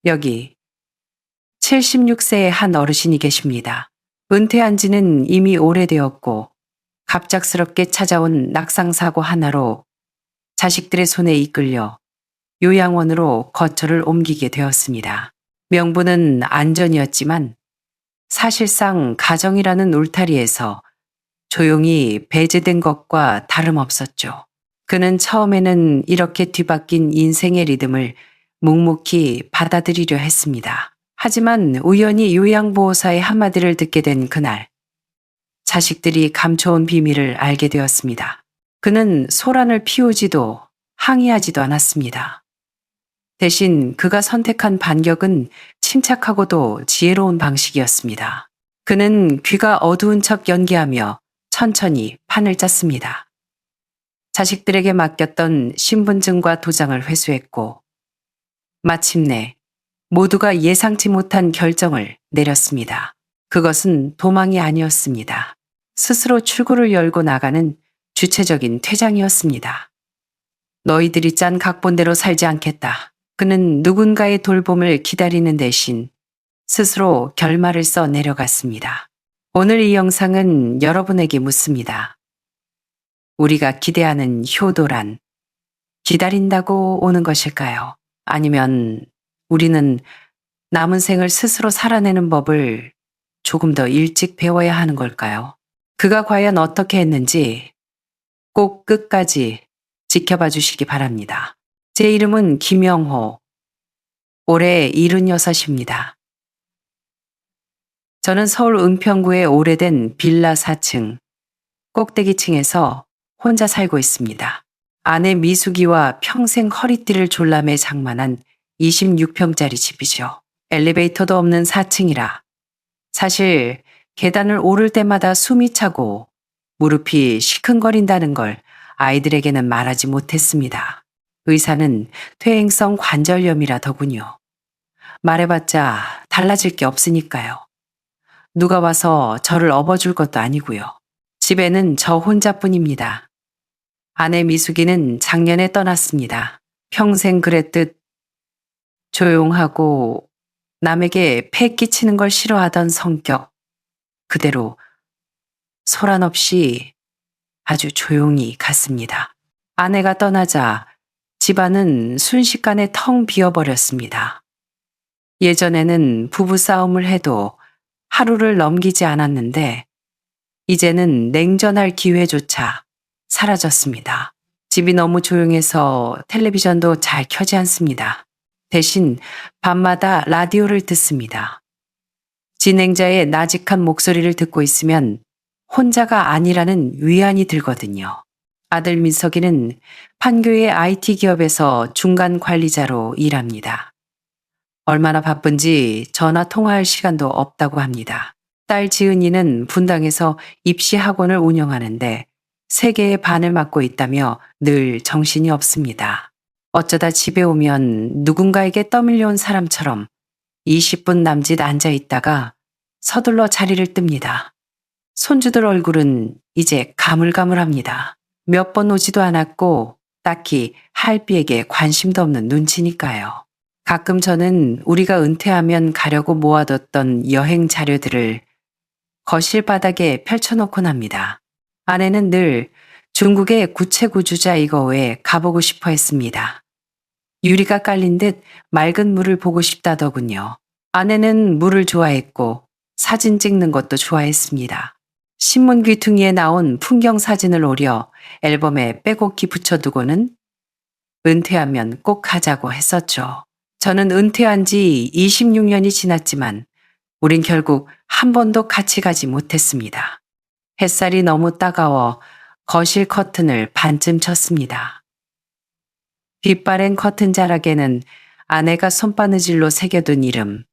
여기 76세의 한 어르신이 계십니다. 은퇴한 지는 이미 오래되었고 갑작스럽게 찾아온 낙상사고 하나로 자식들의 손에 이끌려 요양원으로 거처를 옮기게 되었습니다. 명분은 안전이었지만 사실상 가정이라는 울타리에서 조용히 배제된 것과 다름없었죠. 그는 처음에는 이렇게 뒤바뀐 인생의 리듬을 묵묵히 받아들이려 했습니다. 하지만 우연히 요양보호사의 한마디를 듣게 된 그날, 자식들이 감춰온 비밀을 알게 되었습니다. 그는 소란을 피우지도 항의하지도 않았습니다. 대신 그가 선택한 반격은 침착하고도 지혜로운 방식이었습니다. 그는 귀가 어두운 척 연기하며 천천히 판을 짰습니다. 자식들에게 맡겼던 신분증과 도장을 회수했고 마침내 모두가 예상치 못한 결정을 내렸습니다. 그것은 도망이 아니었습니다. 스스로 출구를 열고 나가는 주체적인 퇴장이었습니다. 너희들이 짠 각본대로 살지 않겠다. 그는 누군가의 돌봄을 기다리는 대신 스스로 결말을 써 내려갔습니다. 오늘 이 영상은 여러분에게 묻습니다. 우리가 기대하는 효도란 기다린다고 오는 것일까요? 아니면 우리는 남은 생을 스스로 살아내는 법을 조금 더 일찍 배워야 하는 걸까요? 그가 과연 어떻게 했는지 꼭 끝까지 지켜봐 주시기 바랍니다. 제 이름은 김영호, 올해 76입니다. 저는 서울 은평구의 오래된 빌라 4층, 꼭대기층에서 혼자 살고 있습니다. 아내 미숙이와 평생 허리띠를 졸라매 장만한 26평짜리 집이죠. 엘리베이터도 없는 4층이라 사실 계단을 오를 때마다 숨이 차고 무릎이 시큰거린다는 걸 아이들에게는 말하지 못했습니다. 의사는 퇴행성 관절염이라더군요. 말해봤자 달라질 게 없으니까요. 누가 와서 저를 업어줄 것도 아니고요. 집에는 저 혼자뿐입니다. 아내 미숙이는 작년에 떠났습니다. 평생 그랬듯 조용하고 남에게 폐 끼치는 걸 싫어하던 성격, 그대로 소란 없이 아주 조용히 갔습니다. 아내가 떠나자 집안은 순식간에 텅 비어버렸습니다. 예전에는 부부싸움을 해도 하루를 넘기지 않았는데 이제는 냉전할 기회조차 사라졌습니다. 집이 너무 조용해서 텔레비전도 잘 켜지 않습니다. 대신 밤마다 라디오를 듣습니다. 진행자의 나직한 목소리를 듣고 있으면 혼자가 아니라는 위안이 들거든요. 아들 민석이는 판교의 IT 기업에서 중간 관리자로 일합니다. 얼마나 바쁜지 전화 통화할 시간도 없다고 합니다. 딸 지은이는 분당에서 입시 학원을 운영하는데 세계의 반을 맡고 있다며 늘 정신이 없습니다. 어쩌다 집에 오면 누군가에게 떠밀려온 사람처럼 20분 남짓 앉아 있다가 서둘러 자리를 뜹니다. 손주들 얼굴은 이제 가물가물합니다. 몇 번 오지도 않았고 딱히 할비에게 관심도 없는 눈치니까요. 가끔 저는 우리가 은퇴하면 가려고 모아뒀던 여행 자료들을 거실 바닥에 펼쳐놓곤 합니다. 아내는 늘 중국의 구체구주자이거에 가보고 싶어 했습니다. 유리가 깔린 듯 맑은 물을 보고 싶다더군요. 아내는 물을 좋아했고 사진 찍는 것도 좋아했습니다. 신문 귀퉁이에 나온 풍경 사진을 오려 앨범에 빼곡히 붙여두고는 은퇴하면 꼭 가자고 했었죠. 저는 은퇴한 지 26년이 지났지만 우린 결국 한 번도 같이 가지 못했습니다. 햇살이 너무 따가워 거실 커튼을 반쯤 쳤습니다. 빛바랜 커튼 자락에는 아내가 손바느질로 새겨둔 이름,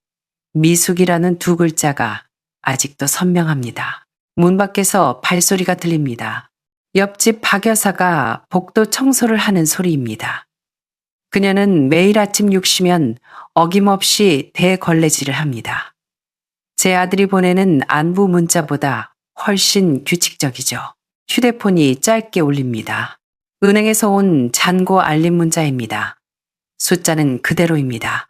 미숙이라는 두 글자가 아직도 선명합니다. 문 밖에서 발소리가 들립니다. 옆집 박 여사가 복도 청소를 하는 소리입니다. 그녀는 매일 아침 6시면 어김없이 대걸레질을 합니다. 제 아들이 보내는 안부 문자보다 훨씬 규칙적이죠. 휴대폰이 짧게 울립니다. 은행에서 온 잔고 알림 문자입니다. 숫자는 그대로입니다.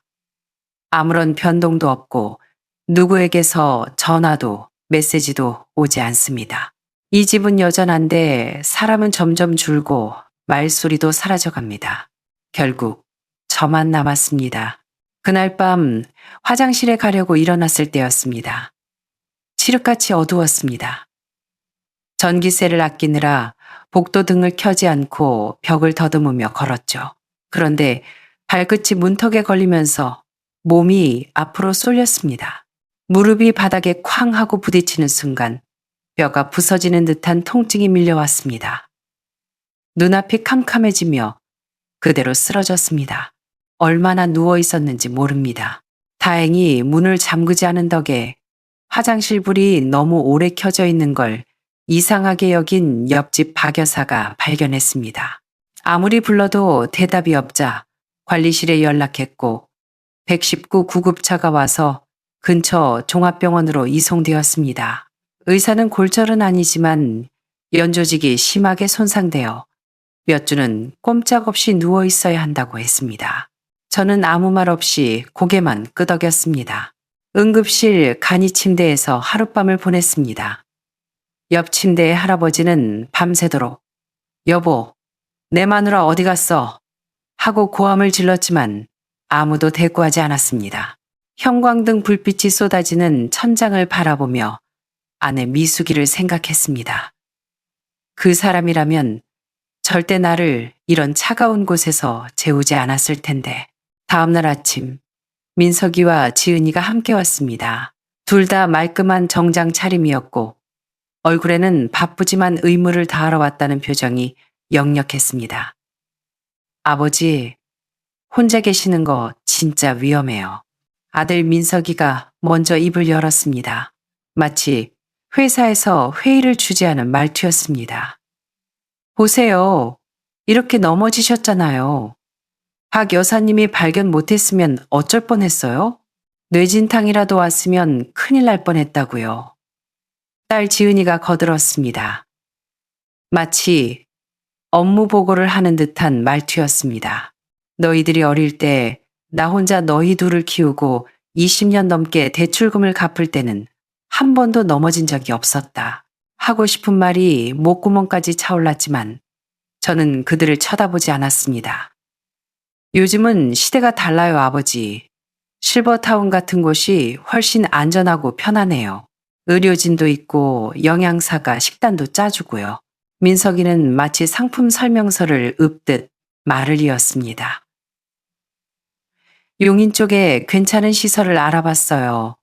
아무런 변동도 없고 누구에게서 전화도 메시지도 오지 않습니다. 이 집은 여전한데 사람은 점점 줄고 말소리도 사라져갑니다. 결국 저만 남았습니다. 그날 밤 화장실에 가려고 일어났을 때였습니다. 칠흑같이 어두웠습니다. 전기세를 아끼느라 복도등을 켜지 않고 벽을 더듬으며 걸었죠. 그런데 발끝이 문턱에 걸리면서 몸이 앞으로 쏠렸습니다. 무릎이 바닥에 쾅 하고 부딪히는 순간 뼈가 부서지는 듯한 통증이 밀려왔습니다. 눈앞이 캄캄해지며 그대로 쓰러졌습니다. 얼마나 누워 있었는지 모릅니다. 다행히 문을 잠그지 않은 덕에 화장실 불이 너무 오래 켜져 있는 걸 이상하게 여긴 옆집 박 여사가 발견했습니다. 아무리 불러도 대답이 없자 관리실에 연락했고 119 구급차가 와서 근처 종합병원으로 이송되었습니다. 의사는 골절은 아니지만 연조직이 심하게 손상되어 몇 주는 꼼짝없이 누워 있어야 한다고 했습니다. 저는 아무 말 없이 고개만 끄덕였습니다. 응급실 간이 침대에서 하룻밤을 보냈습니다. 옆 침대의 할아버지는 밤새도록 여보, 내 마누라 어디 갔어? 하고 고함을 질렀지만 아무도 대꾸하지 않았습니다. 형광등 불빛이 쏟아지는 천장을 바라보며 아내 미숙이를 생각했습니다. 그 사람이라면 절대 나를 이런 차가운 곳에서 재우지 않았을 텐데. 다음날 아침 민석이와 지은이가 함께 왔습니다. 둘 다 말끔한 정장 차림이었고 얼굴에는 바쁘지만 의무를 다하러 왔다는 표정이 역력했습니다. 아버지, 혼자 계시는 거 진짜 위험해요. 아들 민석이가 먼저 입을 열었습니다. 마치 회사에서 회의를 주재하는 말투였습니다. 보세요. 이렇게 넘어지셨잖아요. 박 여사님이 발견 못했으면 어쩔 뻔했어요? 뇌진탕이라도 왔으면 큰일 날 뻔했다고요. 딸 지은이가 거들었습니다. 마치 업무 보고를 하는 듯한 말투였습니다. 너희들이 어릴 때 나 혼자 너희 둘을 키우고 20년 넘게 대출금을 갚을 때는 한 번도 넘어진 적이 없었다. 하고 싶은 말이 목구멍까지 차올랐지만 저는 그들을 쳐다보지 않았습니다. 요즘은 시대가 달라요, 아버지. 실버타운 같은 곳이 훨씬 안전하고 편하네요. 의료진도 있고 영양사가 식단도 짜주고요. 민석이는 마치 상품 설명서를 읊듯 말을 이었습니다. 용인 쪽에 괜찮은 시설을 알아봤어요.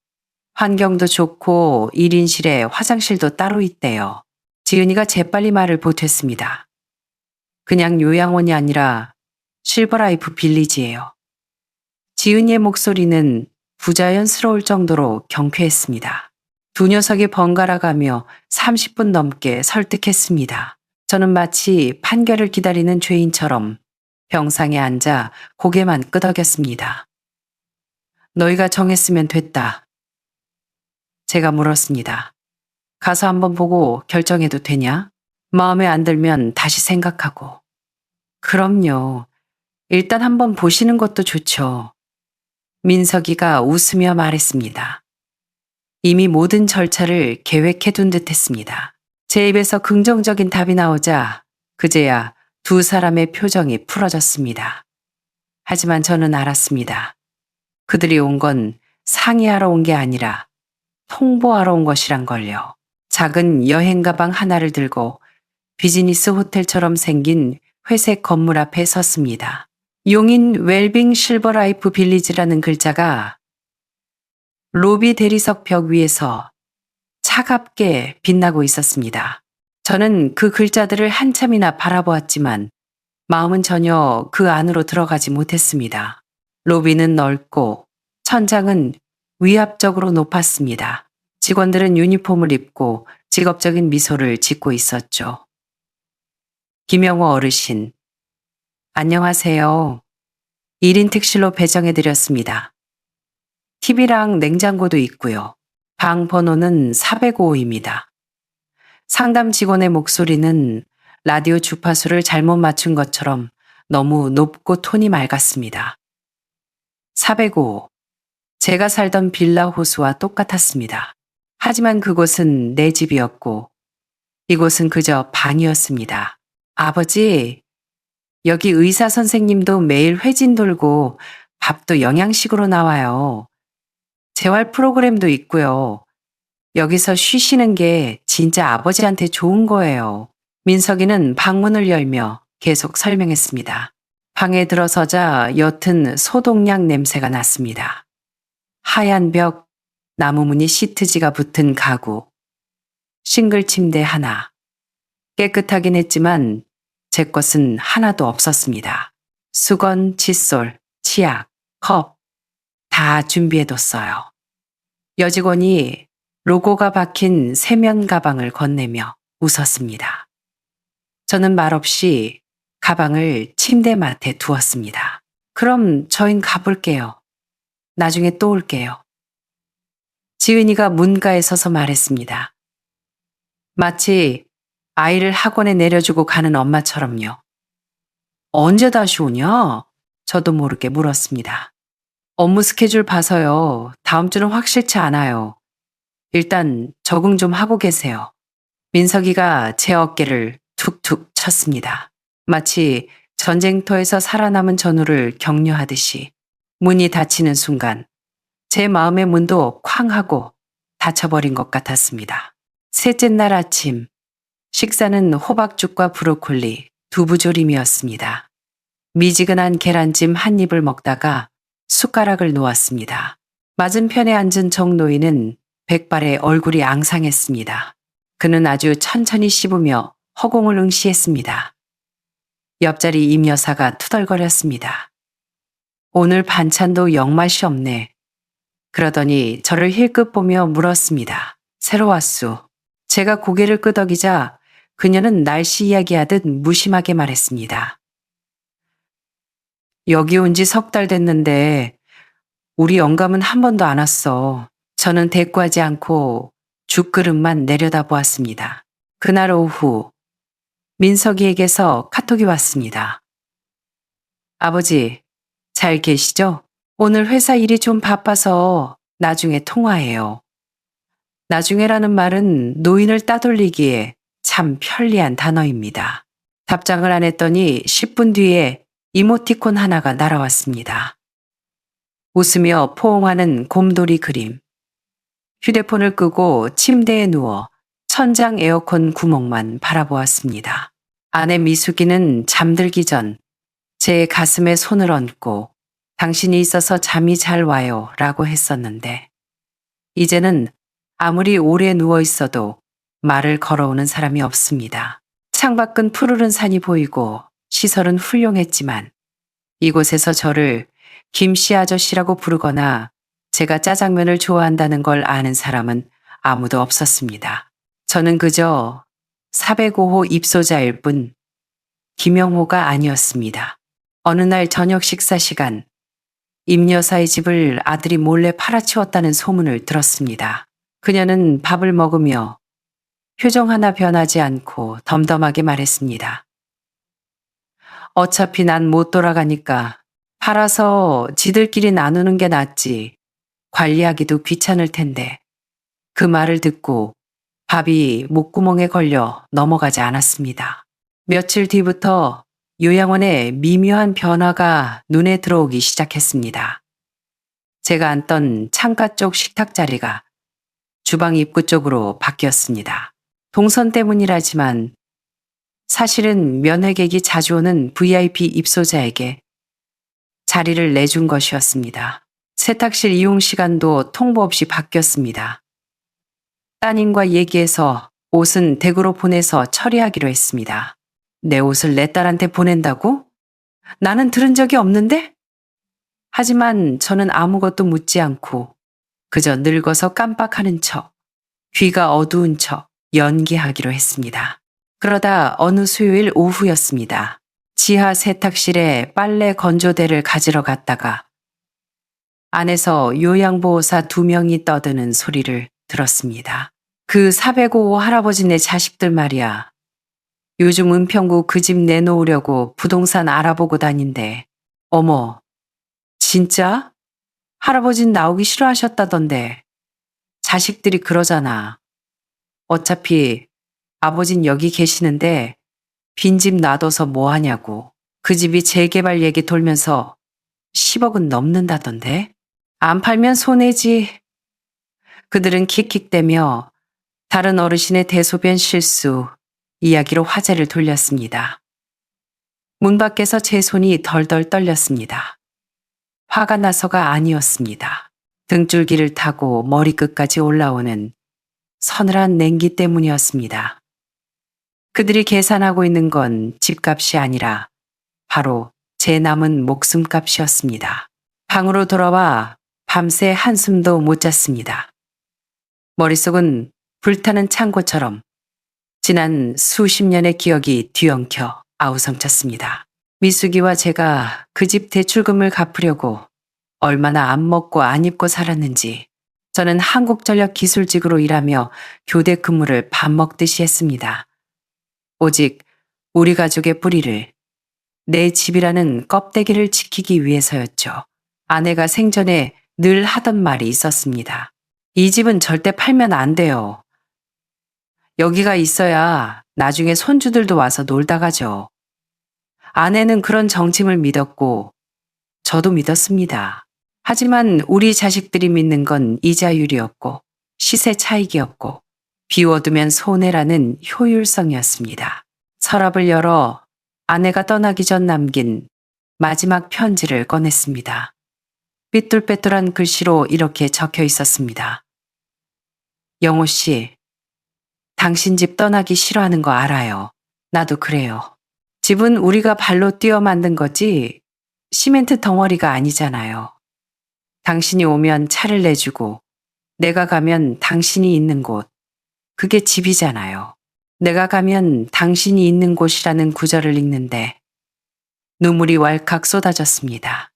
환경도 좋고 1인실에 화장실도 따로 있대요. 지은이가 재빨리 말을 보탰습니다. 그냥 요양원이 아니라 실버라이프 빌리지예요. 지은이의 목소리는 부자연스러울 정도로 경쾌했습니다. 두 녀석이 번갈아 가며 30분 넘게 설득했습니다. 저는 마치 판결을 기다리는 죄인처럼 병상에 앉아 고개만 끄덕였습니다. 너희가 정했으면 됐다. 제가 물었습니다. 가서 한번 보고 결정해도 되냐? 마음에 안 들면 다시 생각하고. 그럼요. 일단 한번 보시는 것도 좋죠. 민석이가 웃으며 말했습니다. 이미 모든 절차를 계획해둔 듯 했습니다. 제 입에서 긍정적인 답이 나오자 그제야 두 사람의 표정이 풀어졌습니다. 하지만 저는 알았습니다. 그들이 온 건 상의하러 온 게 아니라 통보하러 온 것이란 걸요. 작은 여행 가방 하나를 들고 비즈니스 호텔처럼 생긴 회색 건물 앞에 섰습니다. 용인 웰빙 실버라이프 빌리지라는 글자가 로비 대리석 벽 위에서 차갑게 빛나고 있었습니다. 저는 그 글자들을 한참이나 바라보았지만 마음은 전혀 그 안으로 들어가지 못했습니다. 로비는 넓고 천장은 위압적으로 높았습니다. 직원들은 유니폼을 입고 직업적인 미소를 짓고 있었죠. 김영호 어르신, 안녕하세요. 1인 특실로 배정해드렸습니다. TV랑 냉장고도 있고요. 방 번호는 405입니다. 상담 직원의 목소리는 라디오 주파수를 잘못 맞춘 것처럼 너무 높고 톤이 맑았습니다. 405, 제가 살던 빌라 호수와 똑같았습니다. 하지만 그곳은 내 집이었고 이곳은 그저 방이었습니다. 아버지, 여기 의사 선생님도 매일 회진 돌고 밥도 영양식으로 나와요. 재활 프로그램도 있고요. 여기서 쉬시는 게 진짜 아버지한테 좋은 거예요. 민석이는 방문을 열며 계속 설명했습니다. 방에 들어서자 옅은 소독약 냄새가 났습니다. 하얀 벽, 나무 무늬 시트지가 붙은 가구, 싱글 침대 하나. 깨끗하긴 했지만 제 것은 하나도 없었습니다. 수건, 칫솔, 치약, 컵 다 준비해뒀어요. 여직원이 로고가 박힌 세면 가방을 건네며 웃었습니다. 저는 말없이 가방을 침대맡에 두었습니다. 그럼 저흰 가볼게요. 나중에 또 올게요. 지은이가 문가에 서서 말했습니다. 마치 아이를 학원에 내려주고 가는 엄마처럼요. 언제 다시 오냐? 저도 모르게 물었습니다. 업무 스케줄 봐서요. 다음 주는 확실치 않아요. 일단 적응 좀 하고 계세요. 민석이가 제 어깨를 툭툭 쳤습니다. 마치 전쟁터에서 살아남은 전우를 격려하듯이. 문이 닫히는 순간 제 마음의 문도 쾅 하고 닫혀버린 것 같았습니다. 셋째 날 아침, 식사는 호박죽과 브로콜리, 두부조림이었습니다. 미지근한 계란찜 한 입을 먹다가 숟가락을 놓았습니다. 맞은편에 앉은 정노인은 백발에 얼굴이 앙상했습니다. 그는 아주 천천히 씹으며 허공을 응시했습니다. 옆자리 임 여사가 투덜거렸습니다. 오늘 반찬도 영맛이 없네. 그러더니 저를 힐끗 보며 물었습니다. 새로 왔수. 제가 고개를 끄덕이자 그녀는 날씨 이야기하듯 무심하게 말했습니다. 여기 온 지 석 달 됐는데 우리 영감은 한 번도 안 왔어. 저는 대꾸하지 않고 죽그릇만 내려다보았습니다. 그날 오후 민석이에게서 카톡이 왔습니다. 아버지, 잘 계시죠? 오늘 회사 일이 좀 바빠서 나중에 통화해요. 나중에라는 말은 노인을 따돌리기에 참 편리한 단어입니다. 답장을 안 했더니 10분 뒤에 이모티콘 하나가 날아왔습니다. 웃으며 포옹하는 곰돌이 그림. 휴대폰을 끄고 침대에 누워 천장 에어컨 구멍만 바라보았습니다. 아내 미숙이는 잠들기 전 제 가슴에 손을 얹고 당신이 있어서 잠이 잘 와요 라고 했었는데 이제는 아무리 오래 누워 있어도 말을 걸어오는 사람이 없습니다. 창밖은 푸르른 산이 보이고 시설은 훌륭했지만 이곳에서 저를 김씨 아저씨라고 부르거나 제가 짜장면을 좋아한다는 걸 아는 사람은 아무도 없었습니다. 저는 그저 405호 입소자일 뿐 김영호가 아니었습니다. 어느 날 저녁 식사 시간 임 여사의 집을 아들이 몰래 팔아치웠다는 소문을 들었습니다. 그녀는 밥을 먹으며 표정 하나 변하지 않고 덤덤하게 말했습니다. 어차피 난 못 돌아가니까 팔아서 지들끼리 나누는 게 낫지. 관리하기도 귀찮을 텐데. 그 말을 듣고 밥이 목구멍에 걸려 넘어가지 않았습니다. 며칠 뒤부터 요양원에 미묘한 변화가 눈에 들어오기 시작했습니다. 제가 앉던 창가 쪽 식탁 자리가 주방 입구 쪽으로 바뀌었습니다. 동선 때문이라지만 사실은 면회객이 자주 오는 VIP 입소자에게 자리를 내준 것이었습니다. 세탁실 이용 시간도 통보 없이 바뀌었습니다. 따님과 얘기해서 옷은 댁으로 보내서 처리하기로 했습니다. 내 옷을 내 딸한테 보낸다고? 나는 들은 적이 없는데? 하지만 저는 아무것도 묻지 않고 그저 늙어서 깜빡하는 척, 귀가 어두운 척 연기하기로 했습니다. 그러다 어느 수요일 오후였습니다. 지하 세탁실에 빨래 건조대를 가지러 갔다가 안에서 요양보호사 2명이 떠드는 소리를 들었습니다. 그 405호 할아버지네 자식들 말이야. 요즘 은평구 그 집 내놓으려고 부동산 알아보고 다닌대. 어머, 진짜? 할아버진 나오기 싫어하셨다던데. 자식들이 그러잖아. 어차피 아버진 여기 계시는데 빈집 놔둬서 뭐 하냐고. 그 집이 재개발 얘기 돌면서 10억은 넘는다던데. 안 팔면 손해지. 그들은 킥킥대며 다른 어르신의 대소변 실수 이야기로 화제를 돌렸습니다. 문 밖에서 제 손이 덜덜 떨렸습니다. 화가 나서가 아니었습니다. 등줄기를 타고 머리끝까지 올라오는 서늘한 냉기 때문이었습니다. 그들이 계산하고 있는 건 집값이 아니라 바로 제 남은 목숨값이었습니다. 방으로 돌아와 밤새 한숨도 못 잤습니다. 머릿속은 불타는 창고처럼 지난 수십 년의 기억이 뒤엉켜 아우성쳤습니다. 미숙이와 제가 그 집 대출금을 갚으려고 얼마나 안 먹고 안 입고 살았는지 저는 한국전력 기술직으로 일하며 교대 근무를 밥 먹듯이 했습니다. 오직 우리 가족의 뿌리를, 내 집이라는 껍데기를 지키기 위해서였죠. 아내가 생전에 늘 하던 말이 있었습니다. 이 집은 절대 팔면 안 돼요. 여기가 있어야 나중에 손주들도 와서 놀다 가죠. 아내는 그런 정침을 믿었고 저도 믿었습니다. 하지만 우리 자식들이 믿는 건 이자율이었고 시세 차익이었고 비워두면 손해라는 효율성이었습니다. 서랍을 열어 아내가 떠나기 전 남긴 마지막 편지를 꺼냈습니다. 삐뚤빼뚤한 글씨로 이렇게 적혀 있었습니다. 영호 씨, 당신 집 떠나기 싫어하는 거 알아요. 나도 그래요. 집은 우리가 발로 뛰어 만든 거지 시멘트 덩어리가 아니잖아요. 당신이 오면 차를 내주고 내가 가면 당신이 있는 곳, 그게 집이잖아요. 내가 가면 당신이 있는 곳이라는 구절을 읽는데 눈물이 왈칵 쏟아졌습니다.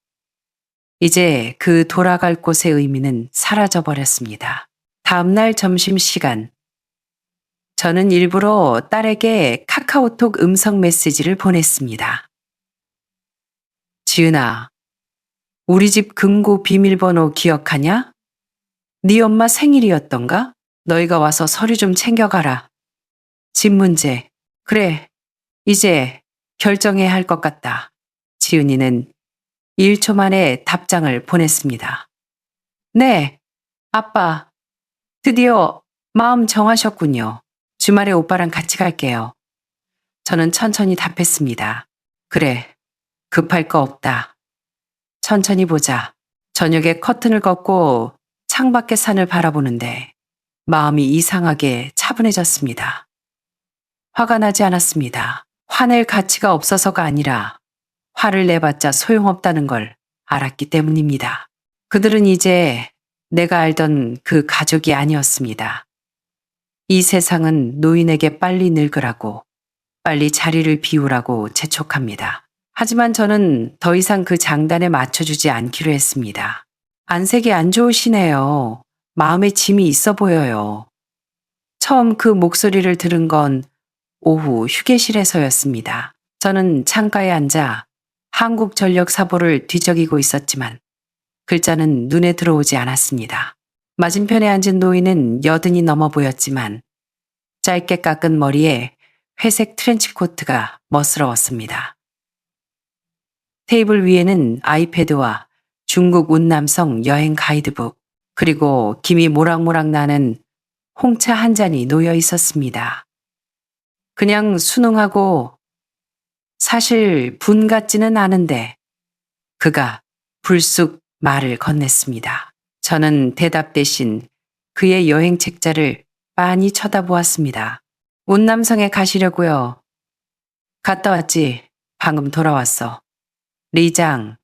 이제 그 돌아갈 곳의 의미는 사라져버렸습니다. 다음날 점심시간, 저는 일부러 딸에게 카카오톡 음성 메시지를 보냈습니다. 지은아, 우리 집 금고 비밀번호 기억하냐? 네 엄마 생일이었던가? 너희가 와서 서류 좀 챙겨가라. 집 문제. 그래, 이제 결정해야 할 것 같다. 지은이는 1초 만에 답장을 보냈습니다. 네, 아빠. 드디어 마음 정하셨군요. 주말에 오빠랑 같이 갈게요. 저는 천천히 답했습니다. 그래, 급할 거 없다. 천천히 보자. 저녁에 커튼을 걷고 창밖의 산을 바라보는데 마음이 이상하게 차분해졌습니다. 화가 나지 않았습니다. 화낼 가치가 없어서가 아니라 화를 내봤자 소용없다는 걸 알았기 때문입니다. 그들은 이제 내가 알던 그 가족이 아니었습니다. 이 세상은 노인에게 빨리 늙으라고, 빨리 자리를 비우라고 재촉합니다. 하지만 저는 더 이상 그 장단에 맞춰주지 않기로 했습니다. 안색이 안 좋으시네요. 마음에 짐이 있어 보여요. 처음 그 목소리를 들은 건 오후 휴게실에서였습니다. 저는 창가에 앉아 한국전력 사보를 뒤적이고 있었지만 글자는 눈에 들어오지 않았습니다. 맞은편에 앉은 노인은 여든이 넘어 보였지만 짧게 깎은 머리에 회색 트렌치코트가 멋스러웠습니다. 테이블 위에는 아이패드와 중국 운남성 여행 가이드북, 그리고 김이 모락모락 나는 홍차 한 잔이 놓여 있었습니다. 그냥 순응하고 사실 분 같지는 않은데 그가 불쑥 말을 건넸습니다. 저는 대답 대신 그의 여행 책자를 빤히 쳐다보았습니다. 운남성에 가시려고요. 갔다 왔지. 방금 돌아왔어. 리장,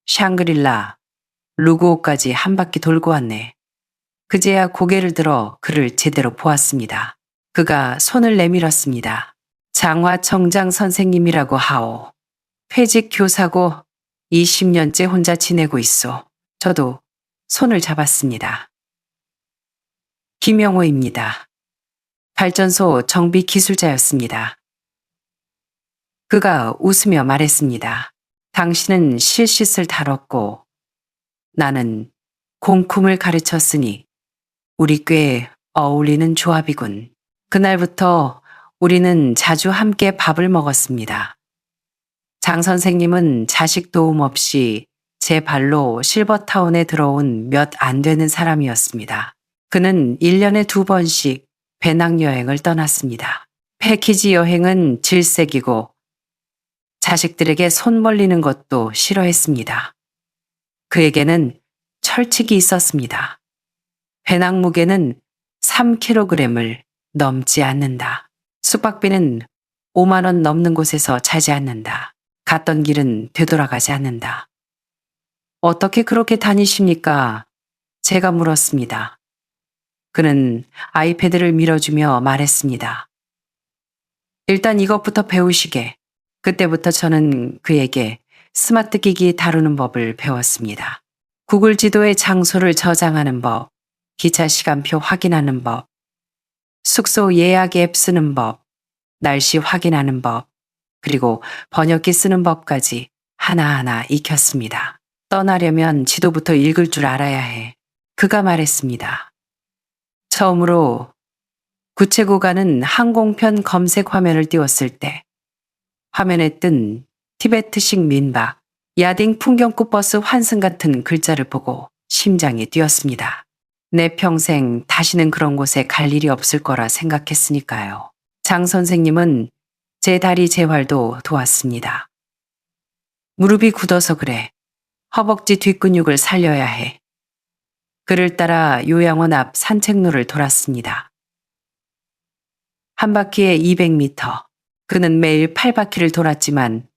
샹그릴라, 루구오까지 한 바퀴 돌고 왔네. 그제야 고개를 들어 그를 제대로 보았습니다. 그가 손을 내밀었습니다. 장화청장 선생님이라고 하오. 퇴직 교사고 20년째 혼자 지내고 있어. 저도 손을 잡았습니다. 김영호입니다. 발전소 정비 기술자였습니다. 그가 웃으며 말했습니다. 당신은 실싯을 다뤘고 나는 공쿰을 가르쳤으니 우리 꽤 어울리는 조합이군. 그날부터 우리는 자주 함께 밥을 먹었습니다. 장 선생님은 자식 도움 없이 제 발로 실버타운에 들어온 몇 안 되는 사람이었습니다. 그는 1년에 2번씩 배낭여행을 떠났습니다. 패키지 여행은 질색이고 자식들에게 손 벌리는 것도 싫어했습니다. 그에게는 철칙이 있었습니다. 배낭 무게는 3kg을 넘지 않는다. 숙박비는 5만 원 넘는 곳에서 자지 않는다. 갔던 길은 되돌아가지 않는다. 어떻게 그렇게 다니십니까? 제가 물었습니다. 그는 아이패드를 밀어주며 말했습니다. 일단 이것부터 배우시게. 그때부터 저는 그에게 스마트 기기 다루는 법을 배웠습니다. 구글 지도에 장소를 저장하는 법, 기차 시간표 확인하는 법, 숙소 예약 앱 쓰는 법, 날씨 확인하는 법, 그리고 번역기 쓰는 법까지 하나하나 익혔습니다. 떠나려면 지도부터 읽을 줄 알아야 해. 그가 말했습니다. 처음으로 구체고가는 항공편 검색 화면을 띄웠을 때 화면에 뜬 티베트식 민박, 야딩 풍경꽃 버스 환승 같은 글자를 보고 심장이 뛰었습니다. 내 평생 다시는 그런 곳에 갈 일이 없을 거라 생각했으니까요. 장 선생님은 제 다리 재활도 도왔습니다. 무릎이 굳어서 그래. 허벅지 뒷근육을 살려야 해. 그를 따라 요양원 앞 산책로를 돌았습니다. 한 바퀴에 200m. 그는 매일 8바퀴를 돌았지만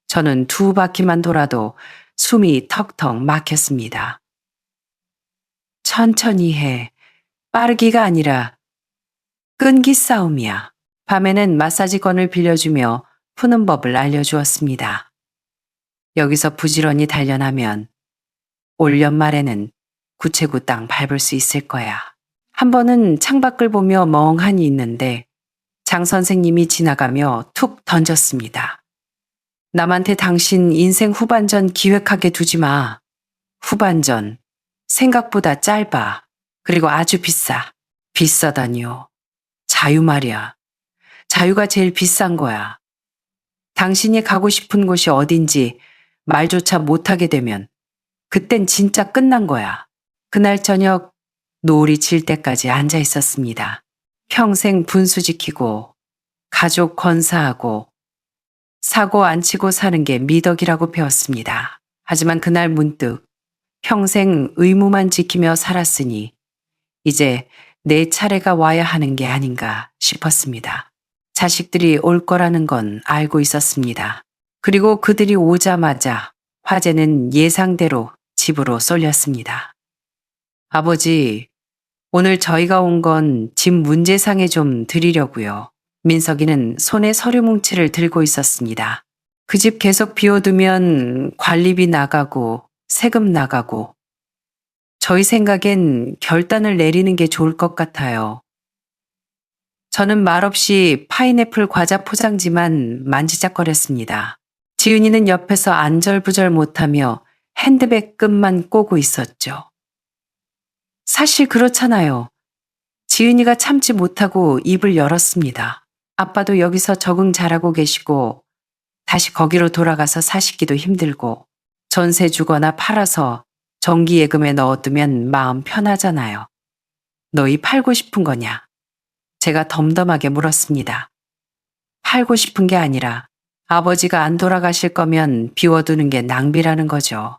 저는 2바퀴만 돌아도 숨이 턱턱 막혔습니다. 천천히 해. 빠르기가 아니라 끈기 싸움이야. 밤에는 마사지건을 빌려주며 푸는 법을 알려주었습니다. 여기서 부지런히 단련하면 올 연말에는 구체구 땅 밟을 수 있을 거야. 한 번은 창밖을 보며 멍하니 있는데 장 선생님이 지나가며 툭 던졌습니다. 남한테 당신 인생 후반전 기획하게 두지 마. 후반전 생각보다 짧아. 그리고 아주 비싸. 비싸다니요. 자유 말이야. 자유가 제일 비싼 거야. 당신이 가고 싶은 곳이 어딘지 말조차 못하게 되면 그땐 진짜 끝난 거야. 그날 저녁 노을이 질 때까지 앉아 있었습니다. 평생 분수 지키고 가족 건사하고 사고 안 치고 사는 게 미덕이라고 배웠습니다. 하지만 그날 문득 평생 의무만 지키며 살았으니 이제 내 차례가 와야 하는 게 아닌가 싶었습니다. 자식들이 올 거라는 건 알고 있었습니다. 그리고 그들이 오자마자 화재는 예상대로 집으로 쏠렸습니다. 아버지, 오늘 저희가 온 건 집 문제상에 좀 드리려고요. 민석이는 손에 서류 뭉치를 들고 있었습니다. 그 집 계속 비워두면 관리비 나가고 세금 나가고 저희 생각엔 결단을 내리는 게 좋을 것 같아요. 저는 말없이 파인애플 과자 포장지만 만지작거렸습니다. 지은이는 옆에서 안절부절 못하며 핸드백 끈만 꼬고 있었죠. 사실 그렇잖아요. 지은이가 참지 못하고 입을 열었습니다. 아빠도 여기서 적응 잘하고 계시고 다시 거기로 돌아가서 사시기도 힘들고 전세 주거나 팔아서 정기예금에 넣어두면 마음 편하잖아요. 너희 팔고 싶은 거냐? 제가 덤덤하게 물었습니다. 팔고 싶은 게 아니라 아버지가 안 돌아가실 거면 비워두는 게 낭비라는 거죠.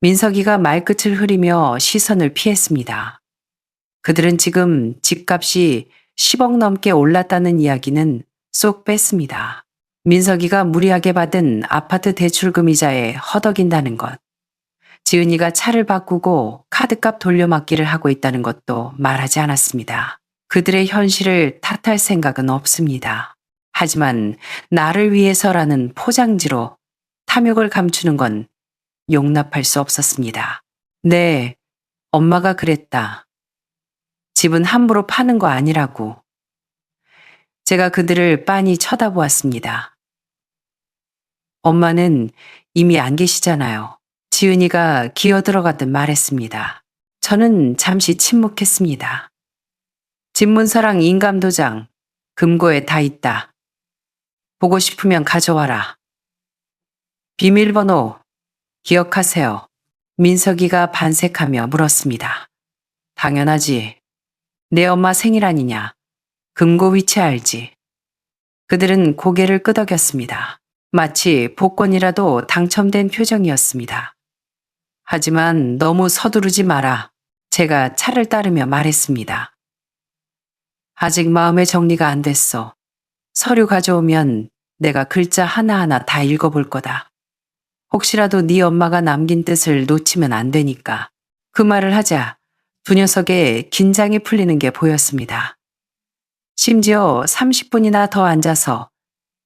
민석이가 말끝을 흐리며 시선을 피했습니다. 그들은 지금 집값이 10억 넘게 올랐다는 이야기는 쏙 뺐습니다. 민석이가 무리하게 받은 아파트 대출금 이자에 허덕인다는 것, 지은이가 차를 바꾸고 카드값 돌려막기를 하고 있다는 것도 말하지 않았습니다. 그들의 현실을 탓할 생각은 없습니다. 하지만 나를 위해서라는 포장지로 탐욕을 감추는 건 용납할 수 없었습니다. 네, 엄마가 그랬다. 집은 함부로 파는 거 아니라고. 제가 그들을 빤히 쳐다보았습니다. 엄마는 이미 안 계시잖아요. 지은이가 기어들어가듯 말했습니다. 저는 잠시 침묵했습니다. 집문서랑 인감도장, 금고에 다 있다. 보고 싶으면 가져와라. 비밀번호 기억하세요. 민석이가 반색하며 물었습니다. 당연하지. 내 엄마 생일 아니냐. 금고 위치 알지. 그들은 고개를 끄덕였습니다. 마치 복권이라도 당첨된 표정이었습니다. 하지만 너무 서두르지 마라. 제가 차를 따르며 말했습니다. 아직 마음의 정리가 안 됐어. 서류 가져오면 내가 글자 하나하나 다 읽어볼 거다. 혹시라도 네 엄마가 남긴 뜻을 놓치면 안 되니까. 그 말을 하자 두 녀석의 긴장이 풀리는 게 보였습니다. 심지어 30분이나 더 앉아서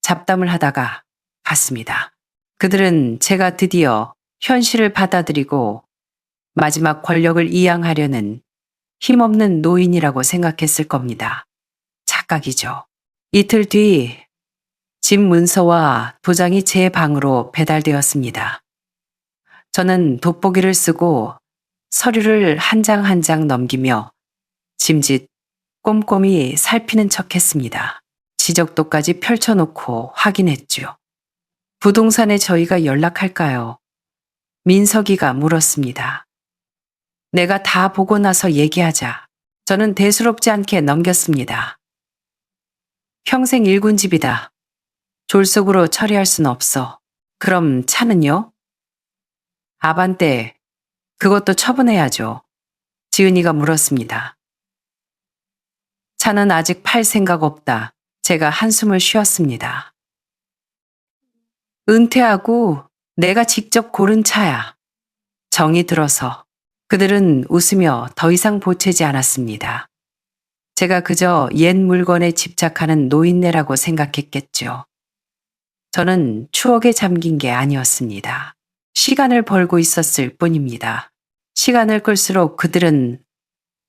잡담을 하다가 갔습니다. 그들은 제가 드디어 현실을 받아들이고 마지막 권력을 이양하려는 힘없는 노인이라고 생각했을 겁니다. 착각이죠. 이틀 뒤 집 문서와 도장이 제 방으로 배달되었습니다. 저는 돋보기를 쓰고 서류를 한 장 한 장 넘기며 짐짓 꼼꼼히 살피는 척했습니다. 지적도까지 펼쳐놓고 확인했죠. 부동산에 저희가 연락할까요? 민석이가 물었습니다. 내가 다 보고 나서 얘기하자. 저는 대수롭지 않게 넘겼습니다. 평생 일군 집이다. 졸속으로 처리할 순 없어. 그럼 차는요? 아반떼, 그것도 처분해야죠. 지은이가 물었습니다. 차는 아직 팔 생각 없다. 제가 한숨을 쉬었습니다. 은퇴하고 내가 직접 고른 차야. 정이 들어서. 그들은 웃으며 더 이상 보채지 않았습니다. 제가 그저 옛 물건에 집착하는 노인네라고 생각했겠죠. 저는 추억에 잠긴 게 아니었습니다. 시간을 벌고 있었을 뿐입니다. 시간을 끌수록 그들은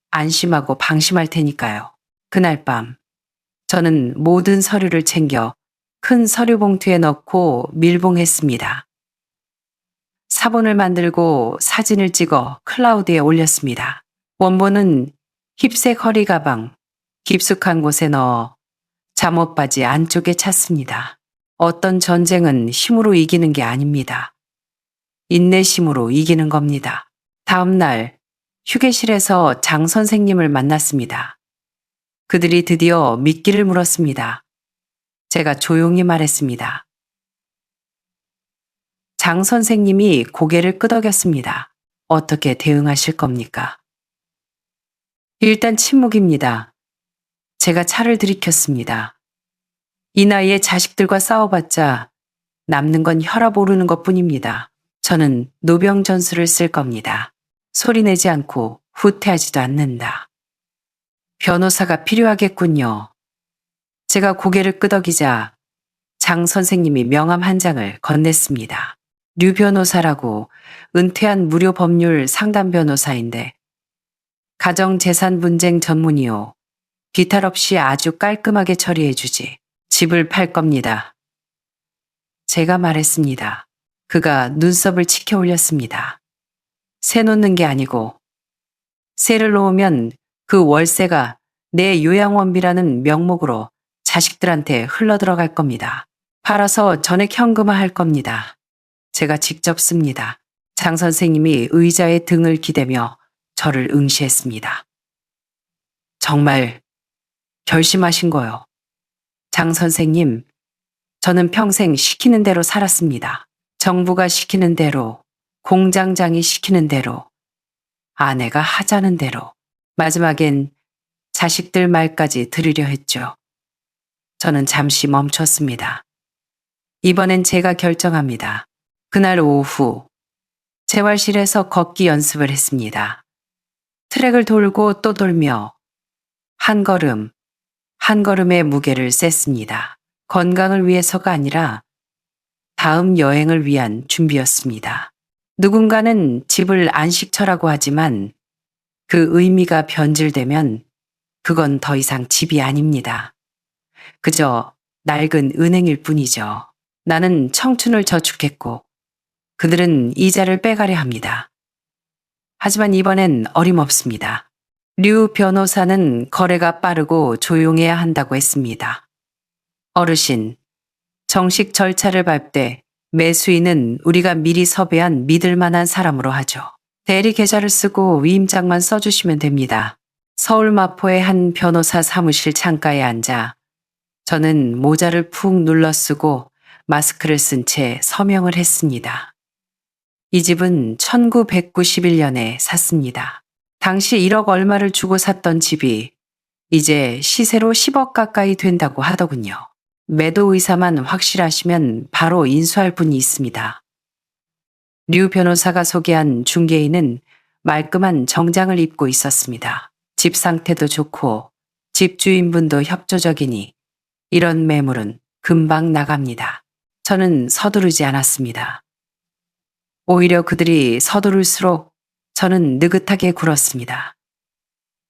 안심하고 방심할 테니까요. 그날 밤 저는 모든 서류를 챙겨 큰 서류 봉투에 넣고 밀봉했습니다. 사본을 만들고 사진을 찍어 클라우드에 올렸습니다. 원본은 힙색 허리 가방, 깊숙한 곳에 넣어 잠옷바지 안쪽에 찼습니다. 어떤 전쟁은 힘으로 이기는 게 아닙니다. 인내심으로 이기는 겁니다. 다음 날 휴게실에서 장 선생님을 만났습니다. 그들이 드디어 미끼를 물었습니다. 제가 조용히 말했습니다. 장 선생님이 고개를 끄덕였습니다. 어떻게 대응하실 겁니까? 일단 침묵입니다. 제가 차를 들이켰습니다. 이 나이에 자식들과 싸워봤자 남는 건 혈압 오르는 것뿐입니다. 저는 노병 전술을 쓸 겁니다. 소리내지 않고 후퇴하지도 않는다. 변호사가 필요하겠군요. 제가 고개를 끄덕이자 장 선생님이 명함 한 장을 건넸습니다. 류 변호사라고 은퇴한 무료 법률 상담 변호사인데 가정재산 분쟁 전문이요. 비탈 없이 아주 깔끔하게 처리해주지. 집을 팔 겁니다. 제가 말했습니다. 그가 눈썹을 치켜 올렸습니다. 세 놓는 게 아니고 세를 놓으면 그 월세가 내 요양원비라는 명목으로 자식들한테 흘러들어갈 겁니다. 팔아서 전액 현금화할 겁니다. 제가 직접 씁니다. 장 선생님이 의자에 등을 기대며 저를 응시했습니다. 정말 결심하신 거요. 장 선생님, 저는 평생 시키는 대로 살았습니다. 정부가 시키는 대로, 공장장이 시키는 대로, 아내가 하자는 대로, 마지막엔 자식들 말까지 들으려 했죠. 저는 잠시 멈췄습니다. 이번엔 제가 결정합니다. 그날 오후, 재활실에서 걷기 연습을 했습니다. 트랙을 돌고 또 돌며 한 걸음, 한 걸음의 무게를 셌습니다. 건강을 위해서가 아니라 다음 여행을 위한 준비였습니다. 누군가는 집을 안식처라고 하지만 그 의미가 변질되면 그건 더 이상 집이 아닙니다. 그저 낡은 은행일 뿐이죠. 나는 청춘을 저축했고 그들은 이자를 빼가려 합니다. 하지만 이번엔 어림없습니다. 류 변호사는 거래가 빠르고 조용해야 한다고 했습니다. 어르신, 정식 절차를 밟되 매수인은 우리가 미리 섭외한 믿을 만한 사람으로 하죠. 대리 계좌를 쓰고 위임장만 써주시면 됩니다. 서울 마포의 한 변호사 사무실 창가에 앉아 저는 모자를 푹 눌러 쓰고 마스크를 쓴 채 서명을 했습니다. 이 집은 1991년에 샀습니다. 당시 1억 얼마를 주고 샀던 집이 이제 시세로 10억 가까이 된다고 하더군요. 매도 의사만 확실하시면 바로 인수할 분이 있습니다. 류 변호사가 소개한 중개인은 말끔한 정장을 입고 있었습니다. 집 상태도 좋고 집주인분도 협조적이니 이런 매물은 금방 나갑니다. 저는 서두르지 않았습니다. 오히려 그들이 서두를수록 저는 느긋하게 굴었습니다.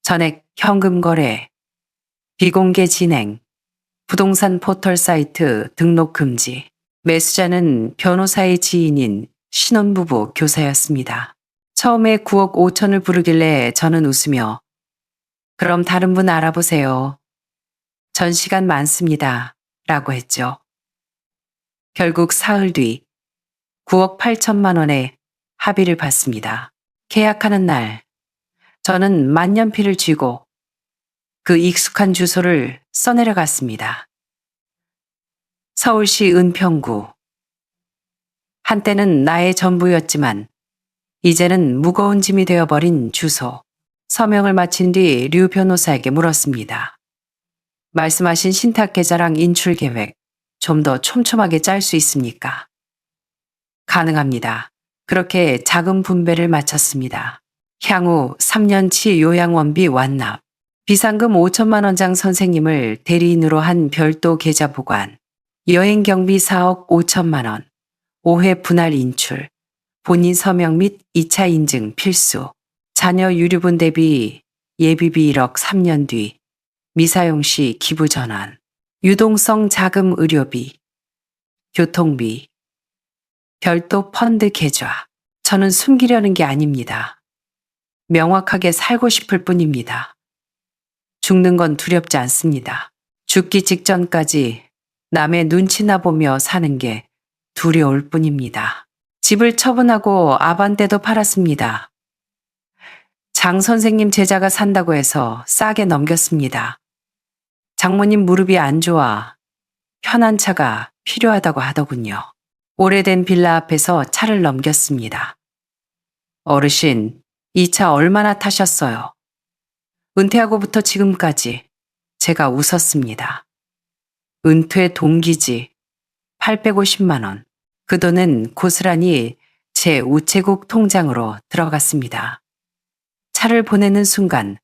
전액 현금 거래, 비공개 진행, 부동산 포털 사이트 등록 금지, 매수자는 변호사의 지인인 신혼부부 교사였습니다. 처음에 9억 5천을 부르길래 저는 웃으며 그럼 다른 분 알아보세요. 전 시간 많습니다. 라고 했죠. 결국 사흘 뒤 9억 8천만 원에 합의를 받습니다. 계약하는 날 저는 만년필을 쥐고 그 익숙한 주소를 써내려갔습니다. 서울시 은평구. 한때는 나의 전부였지만 이제는 무거운 짐이 되어버린 주소. 서명을 마친 뒤 류 변호사에게 물었습니다. 말씀하신 신탁계좌랑 인출계획 좀 더 촘촘하게 짤 수 있습니까? 가능합니다. 그렇게 자금 분배를 마쳤습니다. 향후 3년치 요양원비 완납, 비상금 5천만 원장 선생님을 대리인으로 한 별도 계좌 보관, 여행경비 4억 5천만 원, 5회 분할 인출, 본인 서명 및 2차 인증 필수, 자녀 유류분 대비 예비비 1억 3년 뒤, 미사용 시 기부 전환, 유동성 자금 의료비, 교통비, 별도 펀드 계좌. 저는 숨기려는 게 아닙니다. 명확하게 살고 싶을 뿐입니다. 죽는 건 두렵지 않습니다. 죽기 직전까지 남의 눈치나 보며 사는 게 두려울 뿐입니다. 집을 처분하고 아반떼도 팔았습니다. 장 선생님 제자가 산다고 해서 싸게 넘겼습니다. 장모님 무릎이 안 좋아 편한 차가 필요하다고 하더군요. 오래된 빌라 앞에서 차를 넘겼습니다. 어르신, 이 차 얼마나 타셨어요? 은퇴하고부터 지금까지 제가 웃었습니다. 은퇴 동기지 850만 원. 그 돈은 고스란히 제 우체국 통장으로 들어갔습니다. 차를 보내는 순간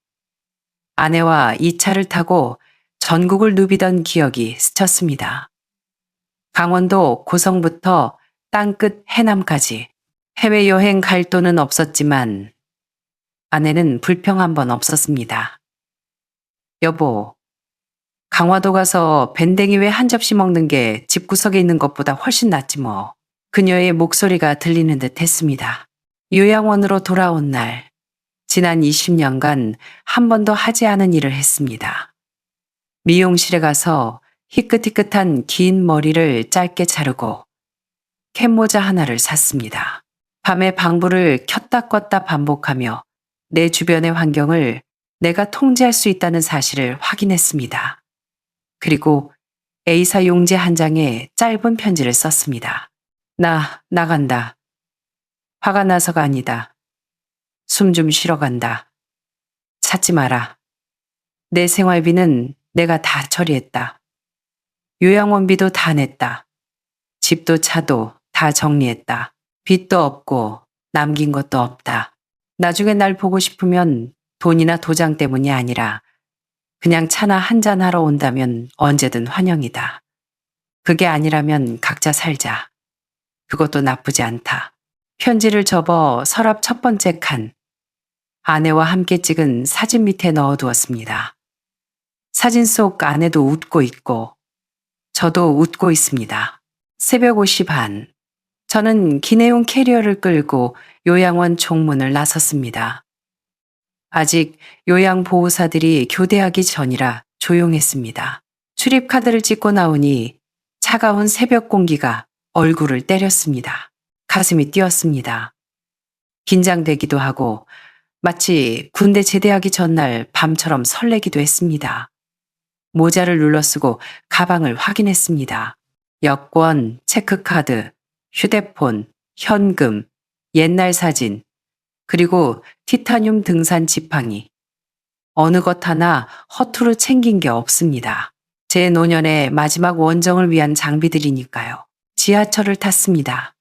아내와 이 차를 타고 전국을 누비던 기억이 스쳤습니다. 강원도 고성부터 땅끝 해남까지 해외여행 갈 돈은 없었지만 아내는 불평 한 번 없었습니다. 여보, 강화도 가서 밴댕이 회 한 접시 먹는 게 집구석에 있는 것보다 훨씬 낫지 뭐. 그녀의 목소리가 들리는 듯 했습니다. 요양원으로 돌아온 날, 지난 20년간 한 번도 하지 않은 일을 했습니다. 미용실에 가서 희끗희끗한 긴 머리를 짧게 자르고 캡모자 하나를 샀습니다. 밤에 방불을 켰다 껐다 반복하며 내 주변의 환경을 내가 통제할 수 있다는 사실을 확인했습니다. 그리고 A사 용지 한 장에 짧은 편지를 썼습니다. 나간다. 화가 나서가 아니다. 숨 좀 쉬러 간다. 찾지 마라. 내 생활비는 내가 다 처리했다. 요양원비도 다 냈다. 집도 차도 다 정리했다. 빚도 없고 남긴 것도 없다. 나중에 날 보고 싶으면 돈이나 도장 때문이 아니라 그냥 차나 한잔 하러 온다면 언제든 환영이다. 그게 아니라면 각자 살자. 그것도 나쁘지 않다. 편지를 접어 서랍 첫 번째 칸. 아내와 함께 찍은 사진 밑에 넣어두었습니다. 사진 속 아내도 웃고 있고 저도 웃고 있습니다. 새벽 5시 반. 저는 기내용 캐리어를 끌고 요양원 총문을 나섰습니다. 아직 요양보호사들이 교대하기 전이라 조용했습니다. 출입카드를 찍고 나오니 차가운 새벽 공기가 얼굴을 때렸습니다. 가슴이 뛰었습니다. 긴장되기도 하고 마치 군대 제대하기 전날 밤처럼 설레기도 했습니다. 모자를 눌러쓰고 가방을 확인했습니다. 여권, 체크카드, 휴대폰, 현금, 옛날 사진, 그리고 티타늄 등산 지팡이. 어느 것 하나 허투루 챙긴 게 없습니다. 제 노년의 마지막 원정을 위한 장비들이니까요. 지하철을 탔습니다.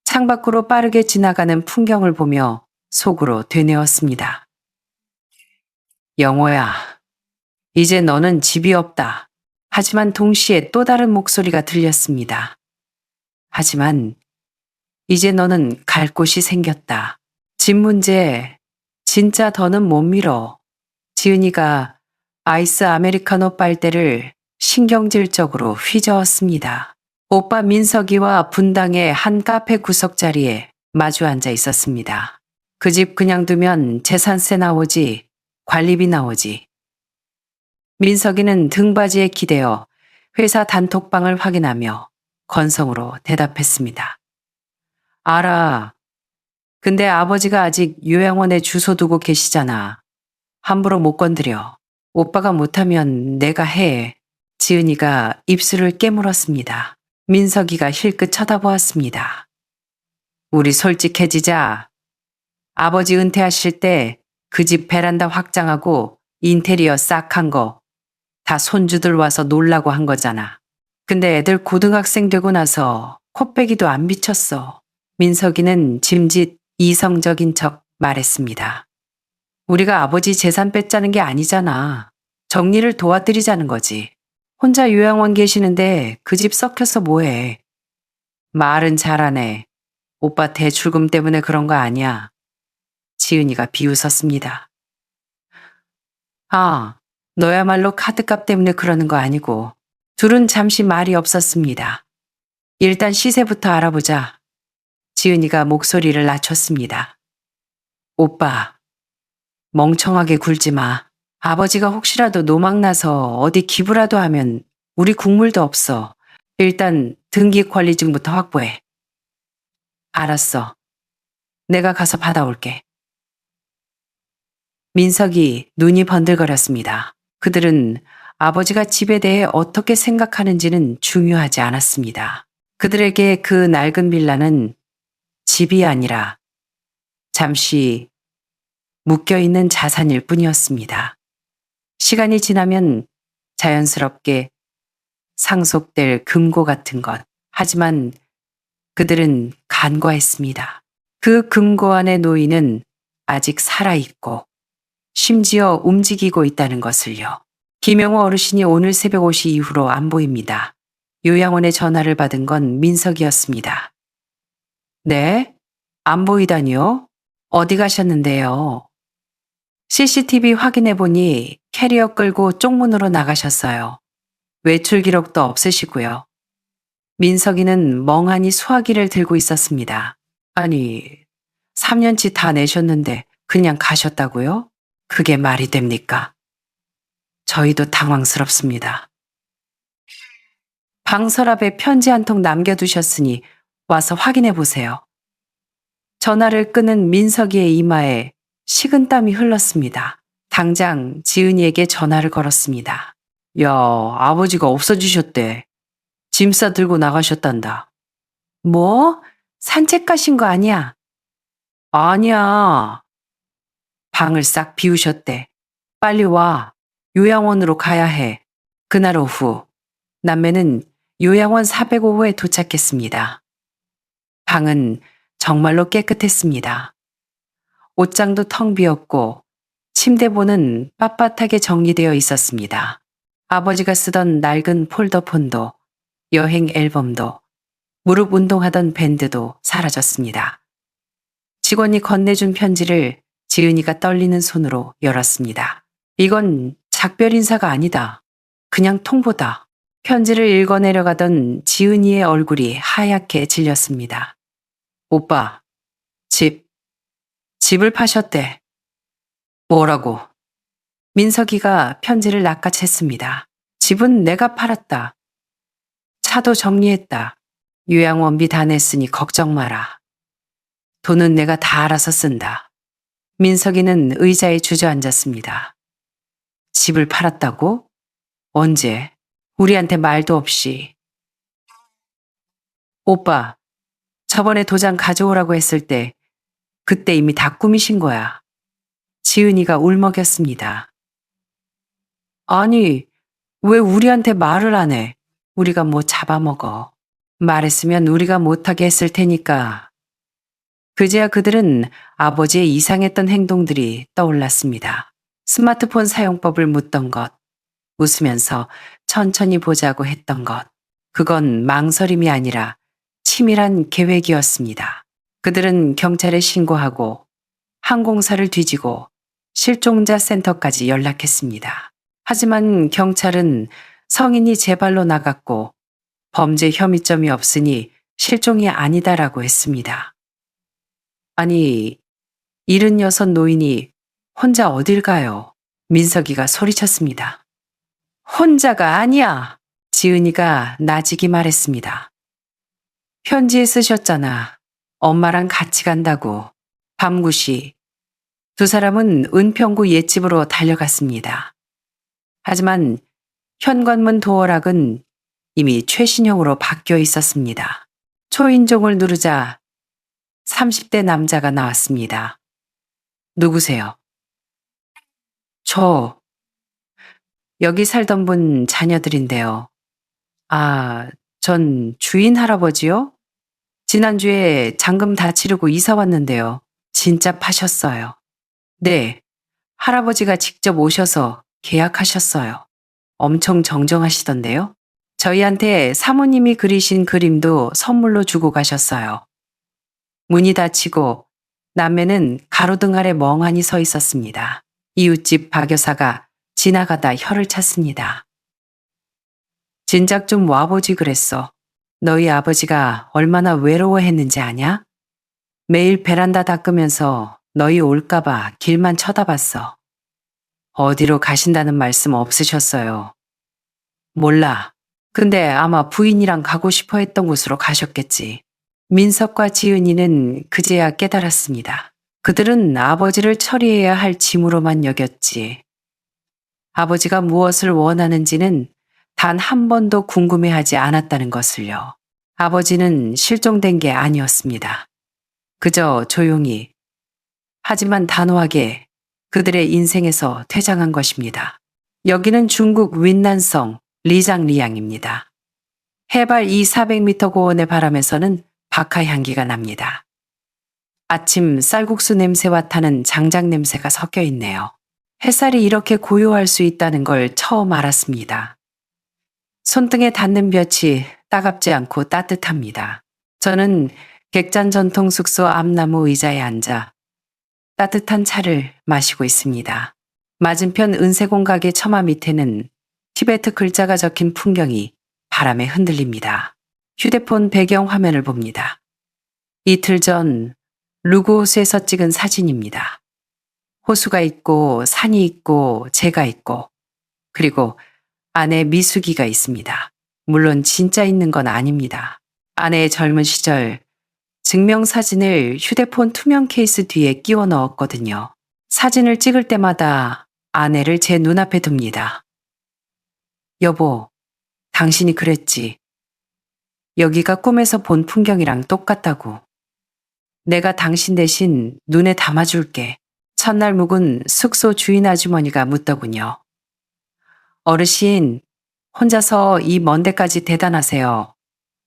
창밖으로 빠르게 지나가는 풍경을 보며 속으로 되뇌었습니다. 영호야, 이제 너는 집이 없다. 하지만 동시에 또 다른 목소리가 들렸습니다. 하지만 이제 너는 갈 곳이 생겼다. 집 문제 진짜 더는 못 미뤄. 지은이가 아이스 아메리카노 빨대를 신경질적으로 휘저었습니다. 오빠 민석이와 분당의 한 카페 구석 자리에 마주 앉아 있었습니다. 그 집 그냥 두면 재산세 나오지, 관리비 나오지. 민석이는 등받이에 기대어 회사 단톡방을 확인하며 건성으로 대답했습니다. 알아. 근데 아버지가 아직 요양원에 주소 두고 계시잖아. 함부로 못 건드려. 오빠가 못하면 내가 해. 지은이가 입술을 깨물었습니다. 민석이가 힐끗 쳐다보았습니다. 우리 솔직해지자. 아버지 은퇴하실 때 그 집 베란다 확장하고 인테리어 싹 한 거 다 손주들 와서 놀라고 한 거잖아. 근데 애들 고등학생 되고 나서 코빼기도 안 비쳤어. 민석이는 짐짓 이성적인 척 말했습니다. 우리가 아버지 재산 뺏자는 게 아니잖아. 정리를 도와드리자는 거지. 혼자 요양원 계시는데 그 집 썩혀서 뭐해. 말은 잘하네. 오빠 대출금 때문에 그런 거 아니야. 지은이가 비웃었습니다. 아, 너야말로 카드값 때문에 그러는 거 아니고. 둘은 잠시 말이 없었습니다. 일단 시세부터 알아보자. 지은이가 목소리를 낮췄습니다. 오빠, 멍청하게 굴지 마. 아버지가 혹시라도 노망나서 어디 기부라도 하면 우리 국물도 없어. 일단 등기 관리증부터 확보해. 알았어. 내가 가서 받아올게. 민석이 눈이 번들거렸습니다. 그들은 아버지가 집에 대해 어떻게 생각하는지는 중요하지 않았습니다. 그들에게 그 낡은 빌라는 집이 아니라 잠시 묶여있는 자산일 뿐이었습니다. 시간이 지나면 자연스럽게 상속될 금고 같은 것. 하지만 그들은 간과했습니다. 그 금고 안의 노인은 아직 살아있고 심지어 움직이고 있다는 것을요. 김영호 어르신이 오늘 새벽 5시 이후로 안 보입니다. 요양원에 전화를 받은 건 민석이었습니다. 네? 안 보이다니요? 어디 가셨는데요? CCTV 확인해보니 캐리어 끌고 쪽문으로 나가셨어요. 외출 기록도 없으시고요. 민석이는 멍하니 수화기를 들고 있었습니다. 아니, 3년치 다 내셨는데 그냥 가셨다고요? 그게 말이 됩니까? 저희도 당황스럽습니다. 방 서랍에 편지 한 통 남겨두셨으니 와서 확인해 보세요. 전화를 끊은 민석이의 이마에 식은땀이 흘렀습니다. 당장 지은이에게 전화를 걸었습니다. 야, 아버지가 없어지셨대. 짐 싸 들고 나가셨단다. 뭐? 산책 가신 거 아니야? 아니야. 방을 싹 비우셨대. 빨리 와. 요양원으로 가야 해. 그날 오후 남매는 요양원 405호에 도착했습니다. 방은 정말로 깨끗했습니다. 옷장도 텅 비었고 침대본은 빳빳하게 정리되어 있었습니다. 아버지가 쓰던 낡은 폴더폰도 여행 앨범도 무릎 운동하던 밴드도 사라졌습니다. 직원이 건네준 편지를 지은이가 떨리는 손으로 열었습니다. 이건 작별 인사가 아니다. 그냥 통보다. 편지를 읽어내려가던 지은이의 얼굴이 하얗게 질렸습니다. 오빠, 집을 파셨대. 뭐라고? 민석이가 편지를 낚아챘습니다. 집은 내가 팔았다. 차도 정리했다. 요양원비 다 냈으니 걱정 마라. 돈은 내가 다 알아서 쓴다. 민석이는 의자에 주저앉았습니다. 집을 팔았다고? 언제? 우리한테 말도 없이. 오빠, 저번에 도장 가져오라고 했을 때 그때 이미 다 꾸미신 거야. 지은이가 울먹였습니다. 아니, 왜 우리한테 말을 안 해? 우리가 뭐 잡아먹어. 말했으면 우리가 못하게 했을 테니까. 그제야 그들은 아버지의 이상했던 행동들이 떠올랐습니다. 스마트폰 사용법을 묻던 것, 웃으면서 천천히 보자고 했던 것. 그건 망설임이 아니라 치밀한 계획이었습니다. 그들은 경찰에 신고하고 항공사를 뒤지고 실종자 센터까지 연락했습니다. 하지만 경찰은 성인이 제 발로 나갔고 범죄 혐의점이 없으니 실종이 아니다라고 했습니다. 아니, 76 노인이 혼자 어딜 가요? 민석이가 소리쳤습니다. 혼자가 아니야. 지은이가 나지기 말했습니다. 편지에 쓰셨잖아. 엄마랑 같이 간다고. 밤9시. 두 사람은 은평구 옛집으로 달려갔습니다. 하지만 현관문 도어락은 이미 최신형으로 바뀌어 있었습니다. 초인종을 누르자 30대 남자가 나왔습니다. 누구세요? 저, 여기 살던 분 자녀들인데요. 아, 전 주인 할아버지요? 지난주에 잔금 다 치르고 이사 왔는데요. 진짜 파셨어요. 네, 할아버지가 직접 오셔서 계약하셨어요. 엄청 정정하시던데요. 저희한테 사모님이 그리신 그림도 선물로 주고 가셨어요. 문이 닫히고 남매는 가로등 아래 멍하니 서 있었습니다. 이웃집 박 여사가 지나가다 혀를 찼습니다. 진작 좀 와보지 그랬어. 너희 아버지가 얼마나 외로워했는지 아냐? 매일 베란다 닦으면서 너희 올까봐 길만 쳐다봤어. 어디로 가신다는 말씀 없으셨어요. 몰라. 근데 아마 부인이랑 가고 싶어 했던 곳으로 가셨겠지. 민석과 지은이는 그제야 깨달았습니다. 그들은 아버지를 처리해야 할 짐으로만 여겼지. 아버지가 무엇을 원하는지는 단 한 번도 궁금해하지 않았다는 것을요. 아버지는 실종된 게 아니었습니다. 그저 조용히, 하지만 단호하게 그들의 인생에서 퇴장한 것입니다. 여기는 중국 윈난성 리장리양입니다. 해발 2,400m 고원의 바람에서는 박하 향기가 납니다. 아침 쌀국수 냄새와 타는 장작 냄새가 섞여 있네요. 햇살이 이렇게 고요할 수 있다는 걸 처음 알았습니다. 손등에 닿는 볕이 따갑지 않고 따뜻합니다. 저는 객잔 전통 숙소 앞나무 의자에 앉아 따뜻한 차를 마시고 있습니다. 맞은편 은세공 가게 처마 밑에는 티베트 글자가 적힌 풍경이 바람에 흔들립니다. 휴대폰 배경 화면을 봅니다. 이틀 전 루그호수에서 찍은 사진입니다. 호수가 있고 산이 있고 제가 있고 그리고 아내 미숙이가 있습니다. 물론 진짜 있는 건 아닙니다. 아내의 젊은 시절 증명사진을 휴대폰 투명 케이스 뒤에 끼워 넣었거든요. 사진을 찍을 때마다 아내를 제 눈앞에 둡니다. 여보, 당신이 그랬지. 여기가 꿈에서 본 풍경이랑 똑같다고. 내가 당신 대신 눈에 담아줄게. 첫날 묵은 숙소 주인 아주머니가 묻더군요. 어르신, 혼자서 이 먼 데까지 대단하세요.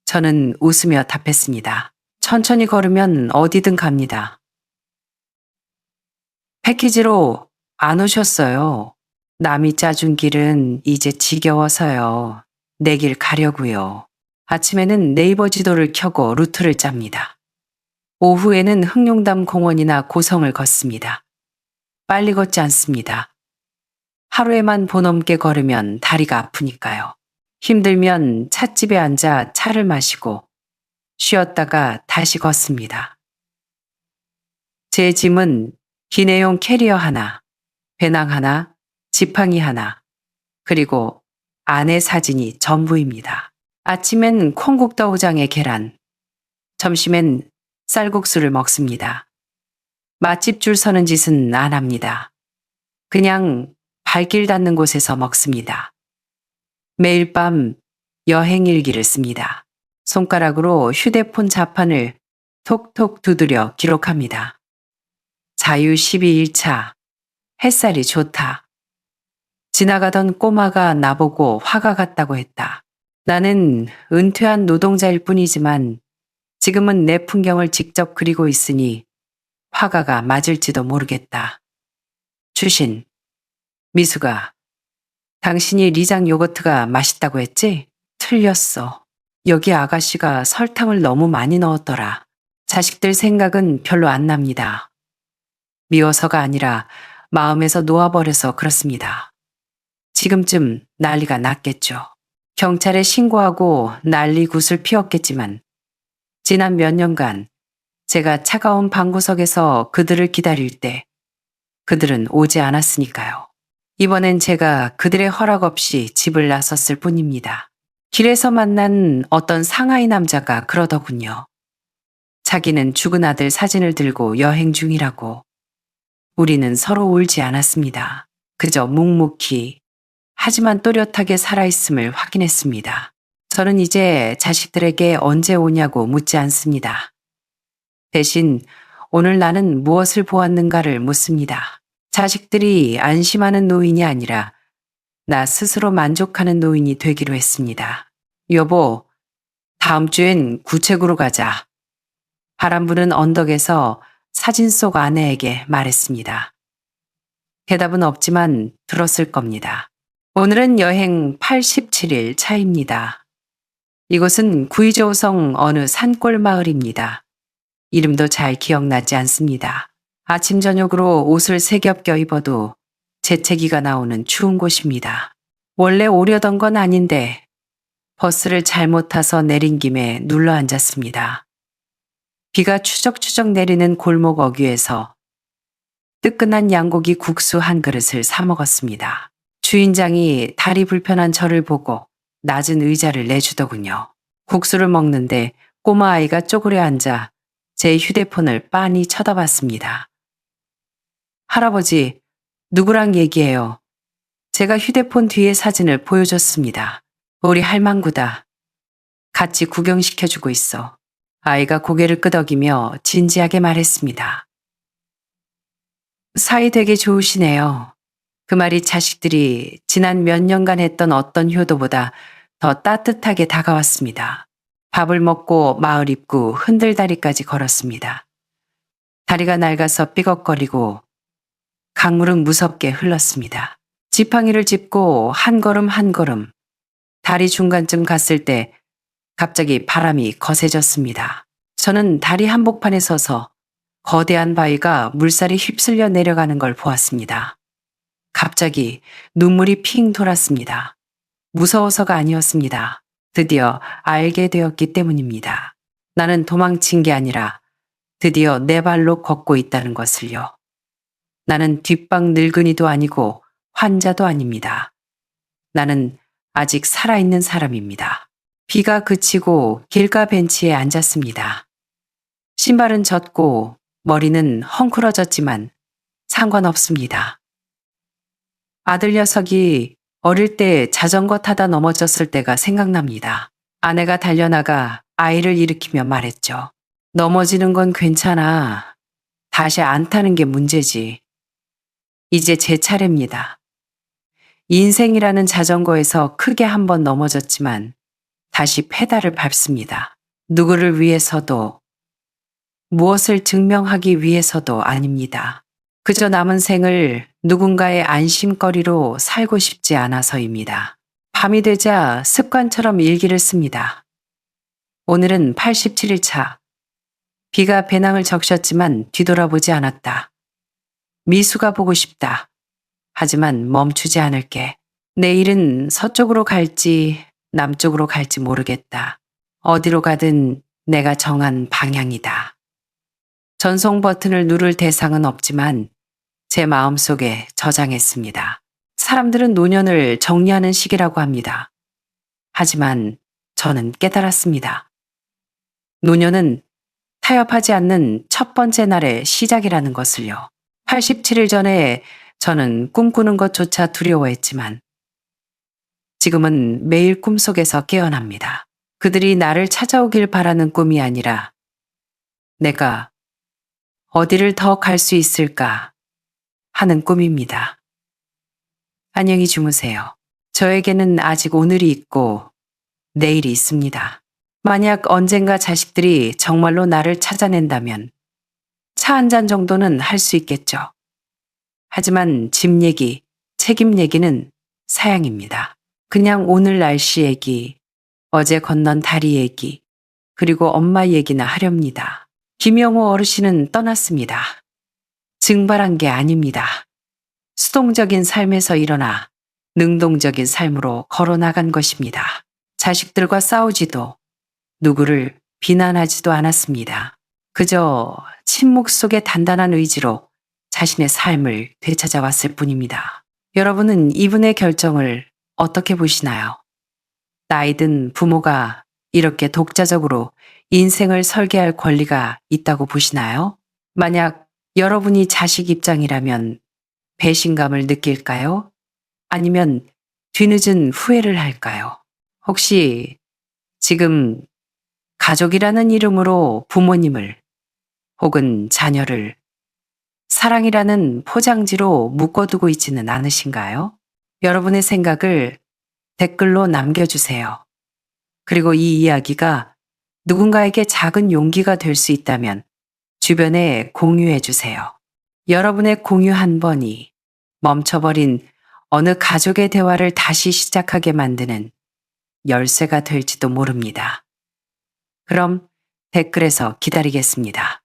저는 웃으며 답했습니다. 천천히 걸으면 어디든 갑니다. 패키지로 안 오셨어요. 남이 짜준 길은 이제 지겨워서요. 내 길 가려고요. 아침에는 네이버 지도를 켜고 루트를 짭니다. 오후에는 흑룡담 공원이나 고성을 걷습니다. 빨리 걷지 않습니다. 하루에만 보넘게 걸으면 다리가 아프니까요. 힘들면 찻집에 앉아 차를 마시고 쉬었다가 다시 걷습니다. 제 짐은 기내용 캐리어 하나, 배낭 하나, 지팡이 하나, 그리고 아내 사진이 전부입니다. 아침엔 콩국떡우장에 계란, 점심엔 쌀국수를 먹습니다. 맛집 줄 서는 짓은 안 합니다. 그냥 발길 닿는 곳에서 먹습니다. 매일 밤 여행 일기를 씁니다. 손가락으로 휴대폰 자판을 톡톡 두드려 기록합니다. 자유 12일차, 햇살이 좋다. 지나가던 꼬마가 나보고 화가 갔다고 했다. 나는 은퇴한 노동자일 뿐이지만 지금은 내 풍경을 직접 그리고 있으니 화가가 맞을지도 모르겠다. 주신, 미수가, 당신이 리장 요거트가 맛있다고 했지? 틀렸어. 여기 아가씨가 설탕을 너무 많이 넣었더라. 자식들 생각은 별로 안 납니다. 미워서가 아니라 마음에서 놓아버려서 그렇습니다. 지금쯤 난리가 났겠죠. 경찰에 신고하고 난리 굿을 피웠겠지만 지난 몇 년간 제가 차가운 방구석에서 그들을 기다릴 때 그들은 오지 않았으니까요. 이번엔 제가 그들의 허락 없이 집을 나섰을 뿐입니다. 길에서 만난 어떤 상하이 남자가 그러더군요. 자기는 죽은 아들 사진을 들고 여행 중이라고. 우리는 서로 울지 않았습니다. 그저 묵묵히 하지만 또렷하게 살아있음을 확인했습니다. 저는 이제 자식들에게 언제 오냐고 묻지 않습니다. 대신 오늘 나는 무엇을 보았는가를 묻습니다. 자식들이 안심하는 노인이 아니라 나 스스로 만족하는 노인이 되기로 했습니다. 여보, 다음 주엔 구책으로 가자. 바람 부는 언덕에서 사진 속 아내에게 말했습니다. 대답은 없지만 들었을 겁니다. 오늘은 여행 87일 차입니다. 이곳은 구이조성 어느 산골 마을입니다. 이름도 잘 기억나지 않습니다. 아침 저녁으로 옷을 세 겹 껴입어도 재채기가 나오는 추운 곳입니다. 원래 오려던 건 아닌데 버스를 잘못 타서 내린 김에 눌러 앉았습니다. 비가 추적추적 내리는 골목 어귀에서 뜨끈한 양고기 국수 한 그릇을 사 먹었습니다. 주인장이 다리 불편한 저를 보고 낮은 의자를 내주더군요. 국수를 먹는데 꼬마아이가 쪼그려 앉아 제 휴대폰을 빤히 쳐다봤습니다. 할아버지, 누구랑 얘기해요? 제가 휴대폰 뒤에 사진을 보여줬습니다. 우리 할망구다. 같이 구경시켜주고 있어. 아이가 고개를 끄덕이며 진지하게 말했습니다. 사이 되게 좋으시네요. 그 말이 자식들이 지난 몇 년간 했던 어떤 효도보다 더 따뜻하게 다가왔습니다. 밥을 먹고 마을 입구 흔들다리까지 걸었습니다. 다리가 낡아서 삐걱거리고 강물은 무섭게 흘렀습니다. 지팡이를 짚고 한 걸음 한 걸음 다리 중간쯤 갔을 때 갑자기 바람이 거세졌습니다. 저는 다리 한복판에 서서 거대한 바위가 물살이 휩쓸려 내려가는 걸 보았습니다. 갑자기 눈물이 핑 돌았습니다. 무서워서가 아니었습니다. 드디어 알게 되었기 때문입니다. 나는 도망친 게 아니라 드디어 내 발로 걷고 있다는 것을요. 나는 뒷방 늙은이도 아니고 환자도 아닙니다. 나는 아직 살아있는 사람입니다. 비가 그치고 길가 벤치에 앉았습니다. 신발은 젖고 머리는 헝클어졌지만 상관없습니다. 아들 녀석이 어릴 때 자전거 타다 넘어졌을 때가 생각납니다. 아내가 달려나가 아이를 일으키며 말했죠. 넘어지는 건 괜찮아. 다시 안 타는 게 문제지. 이제 제 차례입니다. 인생이라는 자전거에서 크게 한번 넘어졌지만 다시 페달을 밟습니다. 누구를 위해서도 무엇을 증명하기 위해서도 아닙니다. 그저 남은 생을 누군가의 안심거리로 살고 싶지 않아서입니다. 밤이 되자 습관처럼 일기를 씁니다. 오늘은 87일 차. 비가 배낭을 적셨지만 뒤돌아보지 않았다. 미수가 보고 싶다. 하지만 멈추지 않을게. 내일은 서쪽으로 갈지 남쪽으로 갈지 모르겠다. 어디로 가든 내가 정한 방향이다. 전송 버튼을 누를 대상은 없지만 제 마음속에 저장했습니다. 사람들은 노년을 정리하는 시기라고 합니다. 하지만 저는 깨달았습니다. 노년은 타협하지 않는 첫 번째 날의 시작이라는 것을요. 87일 전에 저는 꿈꾸는 것조차 두려워했지만 지금은 매일 꿈속에서 깨어납니다. 그들이 나를 찾아오길 바라는 꿈이 아니라 내가 어디를 더 갈 수 있을까 하는 꿈입니다. 안녕히 주무세요. 저에게는 아직 오늘이 있고 내일이 있습니다. 만약 언젠가 자식들이 정말로 나를 찾아낸다면 차 한 잔 정도는 할 수 있겠죠. 하지만 집 얘기, 책임 얘기는 사양입니다. 그냥 오늘 날씨 얘기, 어제 건넌 다리 얘기, 그리고 엄마 얘기나 하렵니다. 김영호 어르신은 떠났습니다. 증발한 게 아닙니다. 수동적인 삶에서 일어나 능동적인 삶으로 걸어나간 것입니다. 자식들과 싸우지도 누구를 비난하지도 않았습니다. 그저 침묵 속의 단단한 의지로 자신의 삶을 되찾아왔을 뿐입니다. 여러분은 이분의 결정을 어떻게 보시나요? 나이든 부모가 이렇게 독자적으로 인생을 설계할 권리가 있다고 보시나요? 만약 여러분이 자식 입장이라면 배신감을 느낄까요? 아니면 뒤늦은 후회를 할까요? 혹시 지금 가족이라는 이름으로 부모님을 혹은 자녀를 사랑이라는 포장지로 묶어두고 있지는 않으신가요? 여러분의 생각을 댓글로 남겨주세요. 그리고 이 이야기가 누군가에게 작은 용기가 될 수 있다면 주변에 공유해 주세요. 여러분의 공유 한 번이 멈춰버린 어느 가족의 대화를 다시 시작하게 만드는 열쇠가 될지도 모릅니다. 그럼 댓글에서 기다리겠습니다.